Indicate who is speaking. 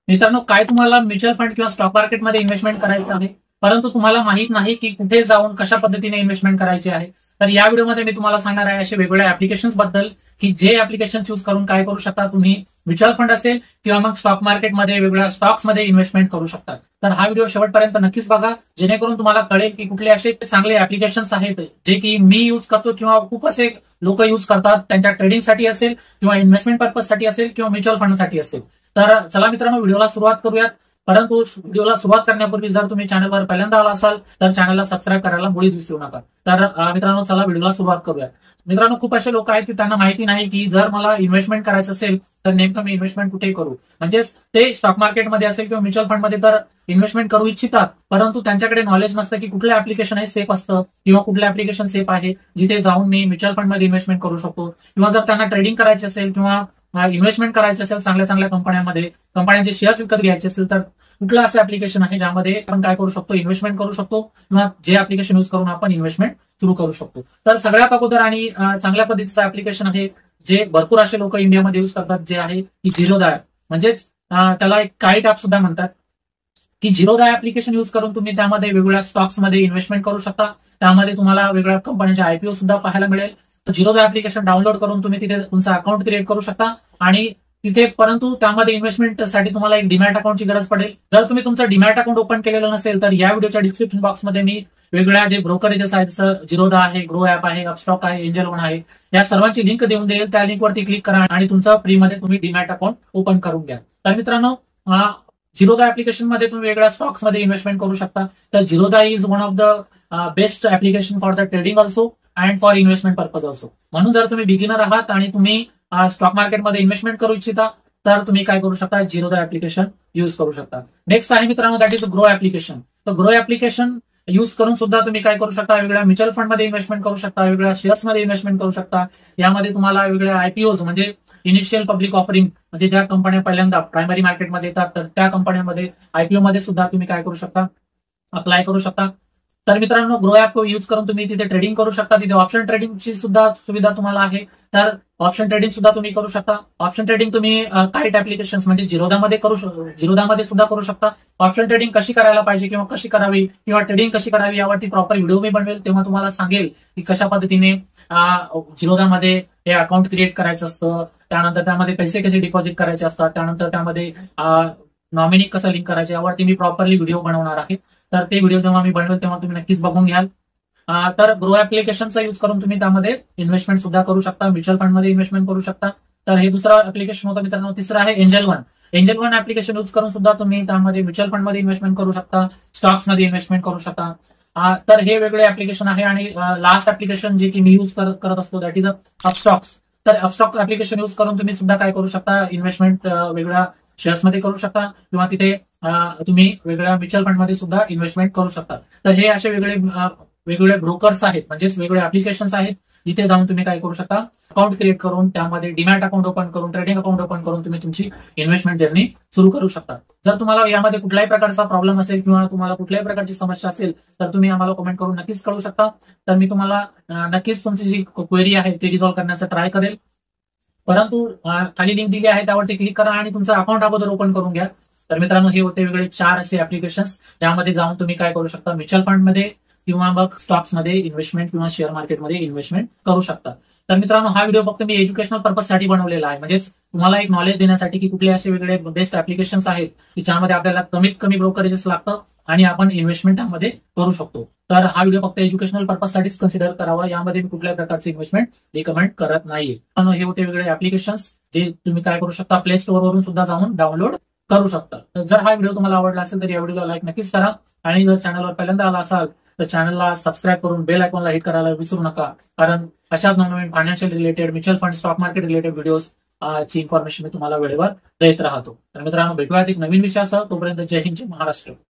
Speaker 1: मित्रांनो, काय तुम्हाला म्युच्युअल फंड किंवा स्टॉक मार्केटमध्ये इन्व्हेस्टमेंट करायचं आहे, परंतु तुम्हाला माहित नाही की कुठे जाऊन कशा पद्धतीने इन्व्हेस्टमेंट करायची आहे, तर या व्हिडिओमध्ये मी तुम्हाला सांगणार आहे असे वेगवेगळ्या ऍप्लिकेशन्स बद्दल की जे ऍप्लिकेशन यूज करून काय करू शकता तुम्ही म्युच्युअल फंड असेल किंवा मग स्टॉक मार्केटमध्ये वेगवेगळ्या स्टॉक्समध्ये इन्व्हेस्टमेंट करू शकता. तर हा व्हिडिओ शेवटपर्यंत नक्कीच बघा, जेणेकरून तुम्हाला कळेल की कुठले असे चांगले ऍप्लिकेशन्स आहेत जे की मी युज करतो किंवा खूप असे लोक युज करतात, त्यांच्या ट्रेडिंगसाठी असेल किंवा इन्व्हेस्टमेंट पर्पजसाठी असेल किंवा म्युच्युअल फंडसाठी असेल. तर चला मित्रांनो, व्हिडिओला सुरुवात करूयात. परंतु व्हिडिओला सुरुवात करण्यापूर्वी जर तुम्ही चॅनलवर पहिल्यांदा आला असाल तर चॅनलला सबस्क्राईब करायला मुळीच विसरू नका. तर मित्रांनो, चला व्हिडिओला सुरुवात करूया. मित्रांनो, खूप असे लोक आहेत की त्यांना माहिती नाही की जर मला इन्व्हेस्टमेंट करायचं असेल तर नेमकं मी इन्व्हेस्टमेंट कुठे करू. म्हणजेच ते स्टॉक मार्केटमध्ये असेल किंवा म्युच्युअल फंडमध्ये तर इन्व्हेस्टमेंट करू इच्छितात, परंतु त्यांच्याकडे नॉलेज नसतं की कुठलं ऍप्लिकेशन हे सेफ असतं किंवा कुठलं ऍप्लिकेशन सेफ आहे जिथे जाऊन मी म्युच्युअल फंडमध्ये इन्व्हेस्टमेंट करू शकतो. किंवा जर त्यांना ट्रेडिंग करायची असेल किंवा इन्व्हेस्टमेंट करायची असेल चांगल्या चांगल्या कंपन्यांचे शेअर्स विकत घ्यायचे असेल तर कुठलं असं ऍप्लिकेशन आहे ज्यामध्ये आपण काय करू शकतो, इन्व्हेस्टमेंट करू शकतो किंवा जे ऍप्लिकेशन युज करून आपण इन्व्हेस्टमेंट सुरू करू शकतो. तर सगळ्यात अगोदर आणि चांगल्या पद्धतीचं ऍप्लिकेशन आहे जे भरपूर असे लोक इंडियामध्ये युज करतात, जे आहे की झिरोदा ऍप. म्हणजेच त्याला एक काईट ऍप सुद्धा म्हणतात. की झिरोदा ऍप्लिकेशन युज करून तुम्ही त्यामध्ये वेगवेगळ्या स्टॉक्समध्ये इन्व्हेस्टमेंट करू शकता. त्यामध्ये तुम्हाला वेगवेगळ्या कंपन्यांचे आयपीओ सुद्धा पाहायला मिळेल. तर झिरोदा ऍप्लिकेशन डाउनलोड करून तुम्ही तिथे तुमचा अकाउंट क्रिएट करू शकता आणि तिथे, परंतु त्यामध्ये इन्व्हेस्टमेंटसाठी तुम्हाला एक डीमॅट अकाउंटची गरज पडेल. जर तुम्ही तुमचं डीमॅट अकाउंट ओपन केलेलं नसेल तर या व्हिडिओच्या डिस्क्रिप्शन बॉक्समध्ये मी वेगवेगळ्या जे ब्रोकरेजेस आहेत, जसं झिरोदा आहे, ग्रो ऍप आहे, अपस्टॉक आहे, एंजल वन आहे, या सर्वांची लिंक देऊन देईल. त्या लिंकवरती क्लिक करा आणि तुमचं फ्रीमध्ये तुम्ही डीमॅट अकाउंट ओपन करून घ्या. तर मित्रांनो, झिरोदा ऍप्लिकेशन मध्ये तुम्ही वेगळ्या स्टॉक्स मध्ये इन्व्हेस्टमेंट करू शकता. तर Zerodha is one of the best application for the trading also and for investment purpose also. म्हणून जर तुम्ही बिगिनर आहात आणि तुम्ही स्टॉक मार्केटमध्ये इन्व्हेस्टमेंट करू इच्छिता तर तुम्ही काय करू शकता, झिरोदा ऍप्लिकेशन युज करू शकता. नेक्स्ट आहे मित्रांनो, दॅट इज ग्रो ऍप्लिकेशन. तर ग्रो ऍप्लिकेशन युज करून सुद्धा तुम्ही काय करू शकता, वेगळ्या म्युच्युअल फंडमध्ये इन्व्हेस्टमेंट करू शकता, वेगळ्या शेअर्समध्ये इन्व्हेस्टमेंट करू शकता. यामध्ये तुम्हाला वेगळ्या आयपीओज म्हणजे इनिशियल पब्लिक ऑफरिंग, म्हणजे ज्या कंपन्या पहिल्यांदा प्रायमरी मार्केटमध्ये येतात तर त्या कंपन्यांमध्ये आयपीओ मध्ये सुद्धा तुम्ही काय करू शकता, अप्लाय करू शकता. तर मित्रांनो, ग्रो ऍप युज करून तुम्ही तिथे ट्रेडिंग करू शकता. तिथे ऑप्शन ट्रेडिंगची सुद्धा सुविधा तुम्हाला आहे. तर ऑप्शन ट्रेडिंग सुद्धा तुम्ही करू शकता. ऑप्शन ट्रेडिंग तुम्ही काईट ऍप्लिकेशन म्हणजे झिरोदामध्ये सुद्धा करू शकता. ऑप्शन ट्रेडिंग कशी करायला पाहिजे किंवा कशी करावी किंवा ट्रेडिंग कशी करावी यावरती प्रॉपर व्हिडिओ मी बनवेल, तेव्हा तुम्हाला सांगेल की कशा पद्धतीने झिरोदामध्ये हे अकाउंट क्रिएट करायचं असतं, त्यानंतर त्यामध्ये पैसे कसे डिपॉझिट करायचे असतात, त्यानंतर त्यामध्ये नॉमिनी कसं लिंक करायचे यावरती मी प्रॉपरली व्हिडिओ बनवणार आहे. तर ते व्हिडिओ जेव्हा मी बनवेल तेव्हा तुम्ही नक्कीच बघून घ्याल. तर ग्रो ऍप्लिकेशनचा युज करून तुम्ही त्यामध्ये इन्व्हेस्टमेंट सुद्धा करू शकता, म्युच्युअल फंडमध्ये इन्व्हेस्टमेंट करू शकता. तर हे दुसरं ऍप्लिकेशन होतं मित्रांनो. तिसरं आहे angel one. Angel one application use करून सुद्धा तुम्ही त्यामध्ये म्युच्युअल फंडमध्ये इन्व्हेस्टमेंट करू शकता, स्टॉक्समध्ये इन्व्हेस्टमेंट करू शकता. तर हे वेगळे ऍप्लिकेशन आहे. आणि लास्ट ऍप्लिकेशन जे की मी युज करत असतो दॅट इज अपस्टॉक्स. तर अपस्टॉक ऍप्लिकेशन युज करून तुम्ही सुद्धा काय करू शकता, इन्व्हेस्टमेंट वेगळ्या शेअर्समध्ये करू शकता किंवा तिथे तुम्ही वेगळ्या म्युच्युअल फंडमध्ये सुद्धा इन्व्हेस्टमेंट करू शकता. तर हे असे वेगवेगळे ब्रोकर्स आहेत, म्हणजेच वेगवेगळे ऍप्लिकेशन्स आहेत जिथे जाऊन तुम्ही काय करू शकता, अकाउंट क्रिएट करून त्यामध्ये डीमॅट अकाउंट ओपन करून, ट्रेडिंग अकाउंट ओपन करून तुम्ही तुमची इन्व्हेस्टमेंट जर्नी सुरू करू शकता. जर तुम्हाला यामध्ये कुठल्याही प्रकारचा प्रॉब्लेम असेल किंवा तुम्हाला कुठल्याही प्रकारची समस्या असेल तर तुम्ही आम्हाला कमेंट करून नक्कीच कळू शकता. तर मी तुम्हाला नक्कीच तुमची जी क्वेरी आहे ती रिझॉल्व्ह करण्याचा ट्राय करेल. परंतु खाली लिंक दिली आहे त्यावरती क्लिक करा आणि तुमचं अकाउंट अगोदर ओपन करून घ्या. तर मित्रांनो, हे होते वेगळे 4 असे ऍप्लिकेशन्स ज्यामध्ये जाऊन तुम्ही काय करू शकता, म्युच्युअल फंडमध्ये किंवा मग स्टॉक्समध्ये इन्व्हेस्टमेंट किंवा शेअर मार्केटमध्ये इन्व्हेस्टमेंट करू शकता. तर मित्रांनो, हा व्हिडिओ फक्त मी एज्युकेशनल पर्पजसाठी बनवलेला आहे, म्हणजेच तुम्हाला एक नॉलेज देण्यासाठी की कुठले असे वेगळे बेस्ट ऍप्लिकेशन्स आहेत की ज्यामध्ये आपल्याला कमीत कमी ब्रोकरेजेस लागतं आणि आपण इन्व्हेस्टमेंट त्यामध्ये करू शकतो. तर हा व्हिडिओ फक्त एज्युकेशनल पर्पजसाठीच कन्सिडर करावा, यामध्ये मी कुठल्याही प्रकारचे इन्व्हेस्टमेंट रिकमेंड करत नाहीये. हे होते वेगळे ऍप्लिकेशन्स जे तुम्ही काय करू शकता, प्ले स्टोअर वरून सुद्धा जाऊन डाउनलोड करू शकता. तर जर हा व्हिडिओ तुम्हाला आवडला असेल तर या व्हिडिओला लाईक नक्कीच करा आणि जर चॅनलवर पहिल्यांदा आला असाल तर चॅनलला सबस्क्राईब करून बेल आयकॉनला हिट करायला विसरू नका, कारण अशाच नवनवीन financial related, mutual fund, stock market related videos ची इन्फॉर्मेशन मी तुम्हाला वेळेवर देत राहतो. तर मित्रांनो, भेटूयात एक नवीन विषयासह. तोपर्यंत जय हिंद, जय महाराष्ट्र.